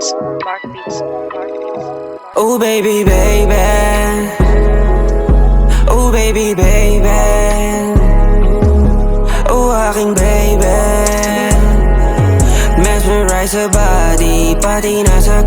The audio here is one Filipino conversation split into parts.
Beats, Mark Beats, Mark Beats. Oh baby, baby. Oh baby, baby. Oh aking baby. Mesmerize sa body, pati nasa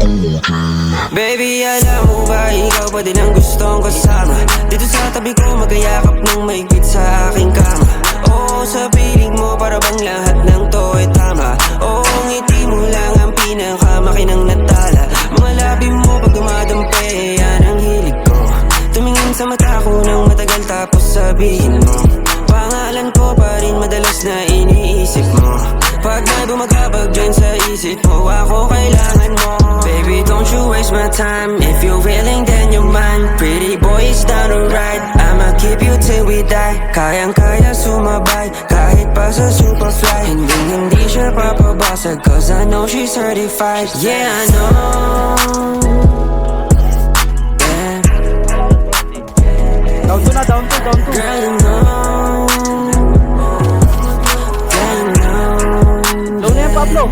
baby, alam mo ba, ikaw pa din ang gustong kasama. Dito sa tabi ko, magkayakap ng maigpit sa aking kama. Oo, sa piling mo, para bang lahat ng to ay tama. Oo, ngiti mo lang ang pinakamakinang natala. Mga labi mo pag dumadampi, yan ang hilig ko. Tumingin sa mata ko ng matagal tapos sabihin mo pangalan ko pa rin madalas na iniisip mo. Pag may bumagabag dyan sa isip mo, ako kailangan mo. Baby, don't you waste my time. If you're willing, then you're mine. Pretty boy is down to ride. I'ma keep you till we die. Kayang-kaya sumabay kahit pa sa Superfly. Hindi siya papabasag, cause I know she's certified. Yeah, I know. Down to na, down to. Girl, you know. Down na yan, Pablo.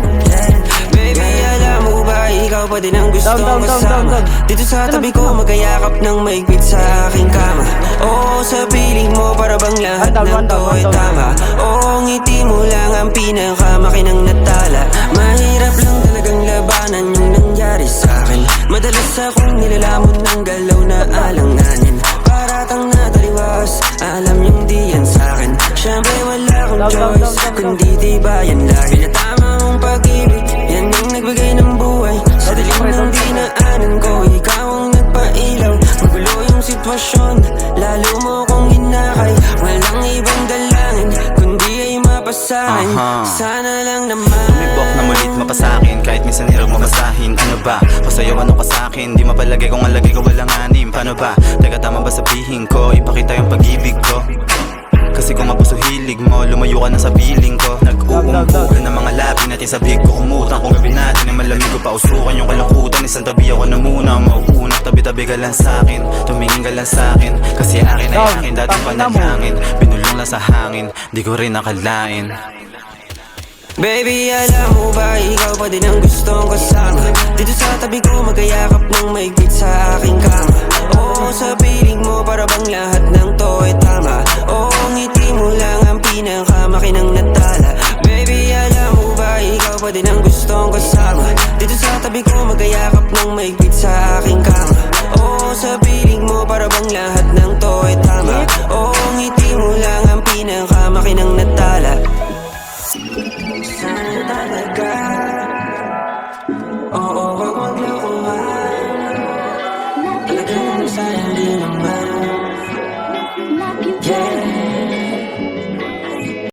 Baby, alam mo ba, ikaw pa din ang gustong kasama. Dito sa tabi ko, magkayakap ng maigpit sa aking kama. Oo, sa piling mo, para bang lahat ng to ay tama. Oo, ngiti mo lang ang pinakamakinang natala. Mahirap lang talagang labanan yung nangyari sa akin. Madalas akong nilalamon ng galaw na alanganin. Paratang nataliwas, alam yung di yan sa'kin. Siyempre wala akong choice, kundi tibayan lagi. Na tama mong pag-ibig, yan ang nagbigay ng buhay. Sa dilim ng dinaanan ko, ikaw ang nagpailaw. Magulo yung sitwasyon, lalo mo kong hinakay. Walang ibang dalangin, kundi ay mapasahin. Sana lang naman tumibok na mulit mapasakin, kahit minsan hirap mabasahin. Ano ba? O sa'yo ano ka sa'kin? Di mapalagay kung alagay ko walang anim. Paano ba? Teka, tama ba sabihin ko? Ipakita yung pag-ibig ko. Kasi kung mapuso hilig mo, lumayo ka na sa piling ko. Nag-uumbugan ng mga labi natin sa big ko. Kumutang kung gabi natin ay malamig ko. Pausukan yung kalangkutan, isang tabi ako na muna. Mauunat, tabi-tabi ka lang sa'kin. Tumingin ka lang sa'kin, kasi akin ay akin. Dating panalangin, binulong lang sa hangin. Di ko rin nakalain. Baby, alam mo ba, ikaw pa din ang gustong kasama. Dito sa tabi ko, magkayakap ng maigpit sa aking kama. Oo, sa piling mo, para bang lahat ng to ay tama. Oo, ngiti mo lang ang pinakamakinang natala. Baby, alam mo ba, ikaw pa din ang gustong kasama. Dito sa tabi ko, magkayakap ng maigpit sa aking kama. Oo, sa piling mo, para bang lahat ng to ay